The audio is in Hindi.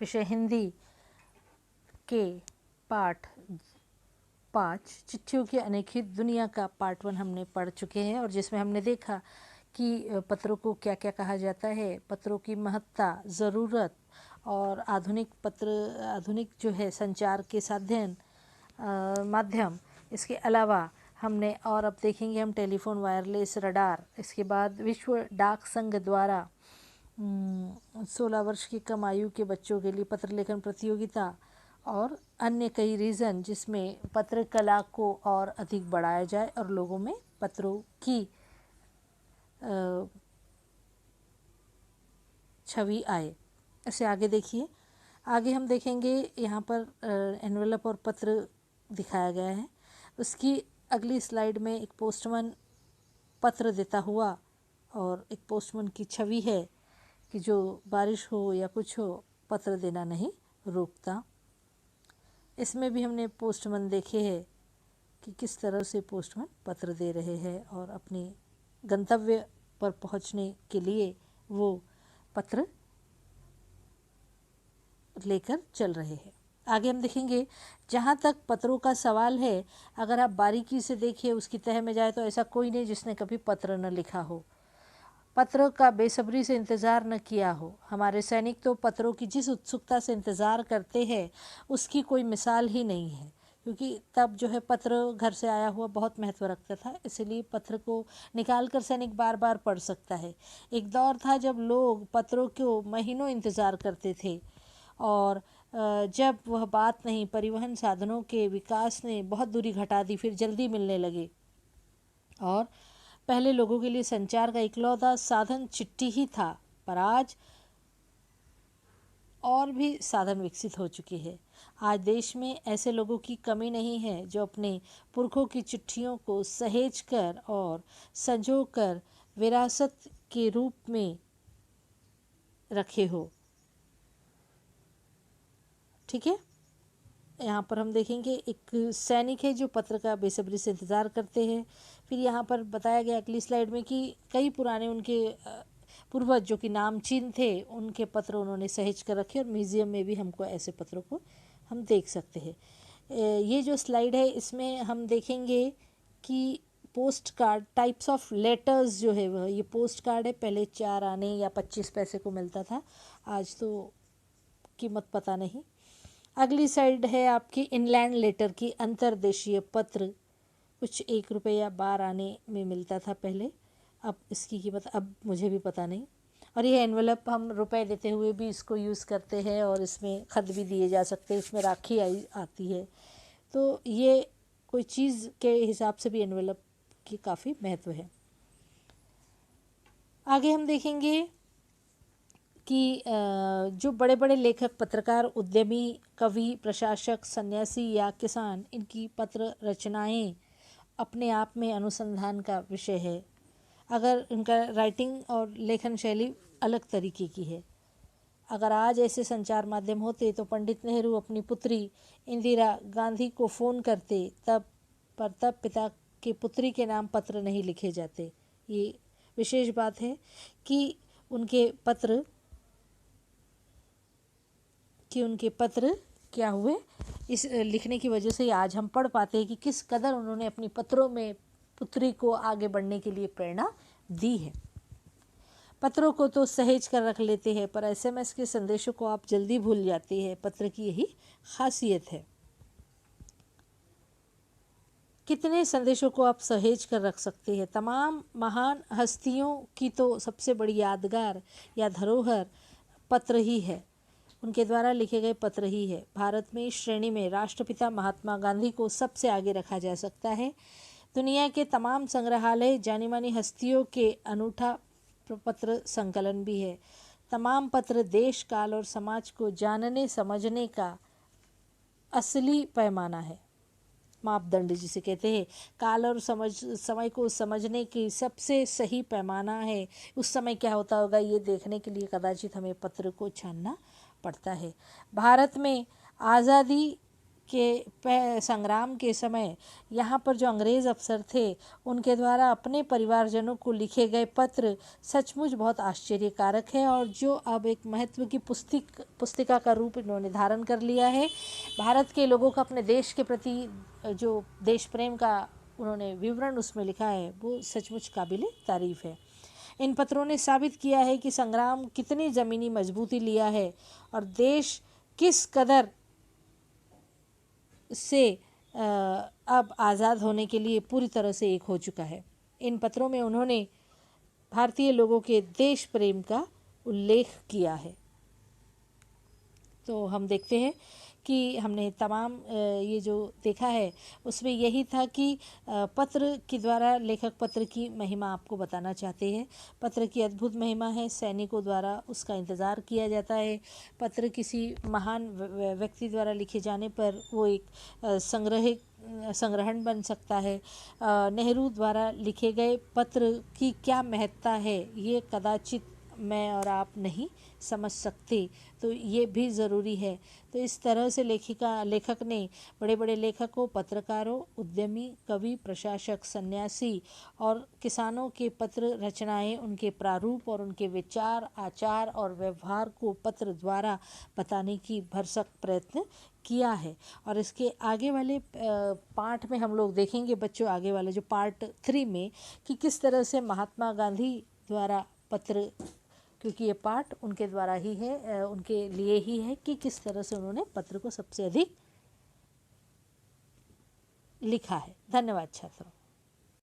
विषय हिंदी के पाठ 5 चिट्ठियों की अनोखी दुनिया का पार्ट 1 हमने पढ़ चुके हैं, और जिसमें हमने देखा कि पत्रों को क्या क्या कहा जाता है, पत्रों की महत्ता, ज़रूरत और आधुनिक जो है संचार के साधन माध्यम। इसके अलावा हमने और अब देखेंगे हम टेलीफोन, वायरलेस, रडार। इसके बाद विश्व डाक संघ द्वारा 16 वर्ष की कम आयु के बच्चों के लिए पत्र लेखन प्रतियोगिता और अन्य कई रीज़न जिसमें पत्र कला को और अधिक बढ़ाया जाए और लोगों में पत्रों की छवि आए। ऐसे आगे देखिए, आगे हम देखेंगे यहाँ पर एनवेलप और पत्र दिखाया गया है। उसकी अगली स्लाइड में एक पोस्टमैन पत्र देता हुआ और एक पोस्टमैन की छवि है कि जो बारिश हो या कुछ हो पत्र देना नहीं रोकता। इसमें भी हमने पोस्टमैन देखे हैं कि किस तरह से पोस्टमैन पत्र दे रहे हैं और अपने गंतव्य पर पहुंचने के लिए वो पत्र लेकर चल रहे हैं। आगे हम देखेंगे, जहाँ तक पत्रों का सवाल है, अगर आप बारीकी से देखिए, उसकी तह में जाए तो ऐसा कोई नहीं जिसने कभी पत्र न लिखा हो, पत्र का बेसब्री से इंतज़ार न किया हो। हमारे सैनिक तो पत्रों की जिस उत्सुकता से इंतज़ार करते हैं उसकी कोई मिसाल ही नहीं है, क्योंकि तब जो है पत्र घर से आया हुआ बहुत महत्व रखता था, इसलिए पत्र को निकाल कर सैनिक बार बार पढ़ सकता है। एक दौर था जब लोग पत्रों को महीनों इंतज़ार करते थे, और जब वह बात नहीं, परिवहन साधनों के विकास ने बहुत दूरी घटा दी, फिर जल्दी मिलने लगे, और पहले लोगों के लिए संचार का इकलौता साधन चिट्ठी ही था। पर आज और भी साधन विकसित हो चुके हैं। आज देश में ऐसे लोगों की कमी नहीं है जो अपने पुरखों की चिट्ठियों को सहेज कर और संजो कर विरासत के रूप में रखे हो। ठीक है, यहाँ पर हम देखेंगे एक सैनिक है जो पत्र का बेसब्री से इंतज़ार करते हैं। फिर यहाँ पर बताया गया अगली स्लाइड में कि कई पुराने उनके पूर्वज जो कि नामचीन थे, उनके पत्र उन्होंने सहेज कर रखे, और म्यूज़ियम में भी हमको ऐसे पत्रों को हम देख सकते हैं। ये जो स्लाइड है इसमें हम देखेंगे कि post card, types of letters जो है वह, ये पोस्ट कार्ड है। पहले 4 आने या 25 पैसे को मिलता था, आज तो कीमत पता नहीं। अगली साइड है आपकी इनलैंड लेटर की, अंतर्देशीय पत्र, कुछ 1 रुपये या 12 आने में मिलता था पहले, अब इसकी कीमत अब मुझे भी पता नहीं। और ये एनवेलप हम रुपए देते हुए भी इसको यूज़ करते हैं, और इसमें खत भी दिए जा सकते हैं, इसमें राखी आती है, तो ये कोई चीज़ के हिसाब से भी एनवेलप की काफ़ी महत्व है। आगे हम देखेंगे कि जो बड़े बड़े लेखक, पत्रकार, उद्यमी, कवि, प्रशासक, सन्यासी या किसान, इनकी पत्र रचनाएं अपने आप में अनुसंधान का विषय है। अगर इनका राइटिंग और लेखन शैली अलग तरीके की है। अगर आज ऐसे संचार माध्यम होते तो पंडित नेहरू अपनी पुत्री इंदिरा गांधी को फ़ोन करते, तब पिता के पुत्री के नाम पत्र नहीं लिखे जाते। ये विशेष बात है कि उनके पत्र क्या हुए, इस लिखने की वजह से आज हम पढ़ पाते हैं कि किस कदर उन्होंने अपनी पत्रों में पुत्री को आगे बढ़ने के लिए प्रेरणा दी है। पत्रों को तो सहेज कर रख लेते हैं, पर एसएमएस के संदेशों को आप जल्दी भूल जाते हैं। पत्र की यही खासियत है। कितने संदेशों को आप सहेज कर रख सकते हैं। तमाम महान हस्तियों की तो सबसे बड़ी यादगार या धरोहर पत्र ही है, उनके द्वारा लिखे गए पत्र ही है। भारत में इस श्रेणी में राष्ट्रपिता महात्मा गांधी को सबसे आगे रखा जा सकता है। दुनिया के तमाम संग्रहालय जानी मानी हस्तियों के अनूठा पत्र संकलन भी है। तमाम पत्र देश, काल और समाज को जानने समझने का असली पैमाना है, मापदंड जिसे कहते हैं। काल और समय को समझने की सबसे सही पैमाना है। उस समय क्या होता होगा ये देखने के लिए कदाचित हमें पत्र को छानना पड़ता है। भारत में आज़ादी के संग्राम के समय यहाँ पर जो अंग्रेज़ अफसर थे उनके द्वारा अपने परिवारजनों को लिखे गए पत्र सचमुच बहुत आश्चर्यकारक है, और जो अब एक महत्व की पुस्तिका का रूप इन्होंने धारण कर लिया है। भारत के लोगों का अपने देश के प्रति जो देश प्रेम का उन्होंने विवरण उसमें लिखा है वो सचमुच काबिल तारीफ़ है। इन पत्रों ने साबित किया है कि संग्राम कितनी ज़मीनी मजबूती लिया है और देश किस कदर से अब आज़ाद होने के लिए पूरी तरह से एक हो चुका है। इन पत्रों में उन्होंने भारतीय लोगों के देश प्रेम का उल्लेख किया है। तो हम देखते हैं कि हमने तमाम ये जो देखा है उसमें यही था कि पत्र के द्वारा लेखक पत्र की महिमा आपको बताना चाहते हैं। पत्र की अद्भुत महिमा है, सैनिकों द्वारा उसका इंतज़ार किया जाता है। पत्र किसी महान व्यक्ति द्वारा लिखे जाने पर वो एक संग्रहण बन सकता है। नेहरू द्वारा लिखे गए पत्र की क्या महत्ता है ये कदाचित मैं और आप नहीं समझ सकते, तो ये भी ज़रूरी है। तो इस तरह से लेखक ने बड़े बड़े लेखकों, पत्रकारों, उद्यमी, कवि, प्रशासक, सन्यासी और किसानों के पत्र रचनाएं, उनके प्रारूप और उनके विचार, आचार और व्यवहार को पत्र द्वारा बताने की भरसक प्रयत्न किया है। और इसके आगे वाले पाठ में हम लोग देखेंगे बच्चों, आगे वाले जो पार्ट 3 में, कि किस तरह से महात्मा गांधी द्वारा पत्र, क्योंकि ये पाठ उनके द्वारा ही है, उनके लिए ही है कि किस तरह से उन्होंने पत्र को सबसे अधिक लिखा है। धन्यवाद छात्रों।